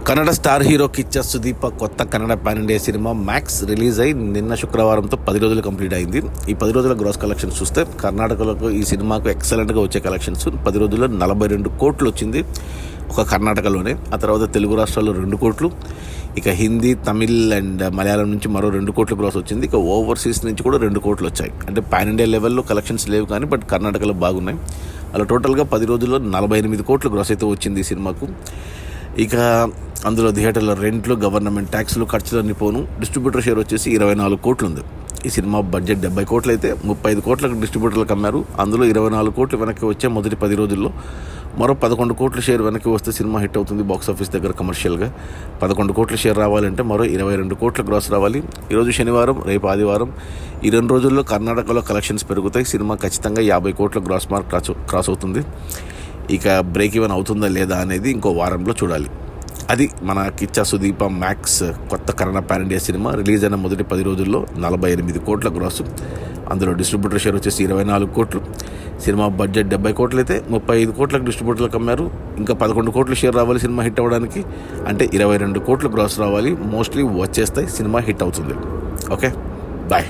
Kannada star hero Kichcha Sudeep కొత్త Kannada pan India cinema max release అయి నిన్న శుక్రవారంతో 10 రోజులు కంప్లీట్ అయింది. ఈ 10 రోజుల గ్రాస్ కలెక్షన్స్ చూస్తే కర్ణాటకలో ఈ సినిమాకు ఎక్సలెంట్గా వచ్చే కలెక్షన్స్ 10 రోజుల్లో 42 కోట్లు వచ్చింది ఒక కర్ణాటకలోనే. ఆ తర్వాత తెలుగు రాష్ట్రాల్లో 2 కోట్లు, ఇక హిందీ, తమిళ్ అండ్ మలయాళం నుంచి మరో 2 కోట్ల గ్రాస్ వచ్చింది. ఇక ఓవర్సీస్ నుంచి కూడా 2 కోట్లు వచ్చాయి. అంటే పాన్ ఇండియా లెవెల్లో కలెక్షన్స్ లేవు కానీ బట్ కర్ణాటకలో బాగున్నాయి. అలా టోటల్గా 10 రోజుల్లో 48 కోట్ల గ్రాస్ అయితే వచ్చింది ఈ సినిమాకు. ఇక అందులో థియేటర్ల రెంట్లు, గవర్నమెంట్ ట్యాక్స్లు, ఖర్చులన్నీ పోను. డిస్ట్రిబ్యూటర్ షేర్ వచ్చేసి 24 కోట్లు ఉంది. ఈ సినిమా బడ్జెట్ 70 కోట్లు అయితే 35 కోట్లకు డిస్ట్రిబ్యూటర్లకు అమ్మారు. అందులో 24 కోట్లు వెనక్కి వచ్చే మొదటి 10 రోజుల్లో. మరో 11 కోట్ల షేర్ వెనక్కి వస్తే సినిమా హిట్ అవుతుంది బాక్స్ ఆఫీస్ దగ్గర కమర్షియల్గా. 11 కోట్ల షేర్ రావాలంటే మరో 22 కోట్ల గ్రాస్ రావాలి. ఈరోజు శనివారం, రేపు ఆదివారం, ఈ 2 రోజుల్లో కర్ణాటకలో కలెక్షన్స్ పెరుగుతాయి. సినిమా ఖచ్చితంగా 50 కోట్ల గ్రాస్ మార్క్ క్రాస్ అవుతుంది. ఇక బ్రేక్ ఈవెన్ అవుతుందా లేదా అనేది ఇంకో వారంలో చూడాలి. అది మన కిచ్చా సుదీప్ మ్యాక్స్ కొత్త Kannada pan India cinema release అయిన మొదటి 10 రోజుల్లో 48 కోట్ల గ్రాసు. అందులో డిస్ట్రిబ్యూటర్ షేర్ వచ్చేసి 24 కోట్లు. సినిమా బడ్జెట్ 70 కోట్లు అయితే 35 కోట్లకు డిస్ట్రిబ్యూటర్లకు అమ్మారు. ఇంకా 11 కోట్ల షేర్ రావాలి సినిమా హిట్ అవ్వడానికి. అంటే 22 కోట్ల గ్రాస్ రావాలి. మోస్ట్లీ వచ్చేస్తాయి, సినిమా హిట్ అవుతుంది. Okay, bye.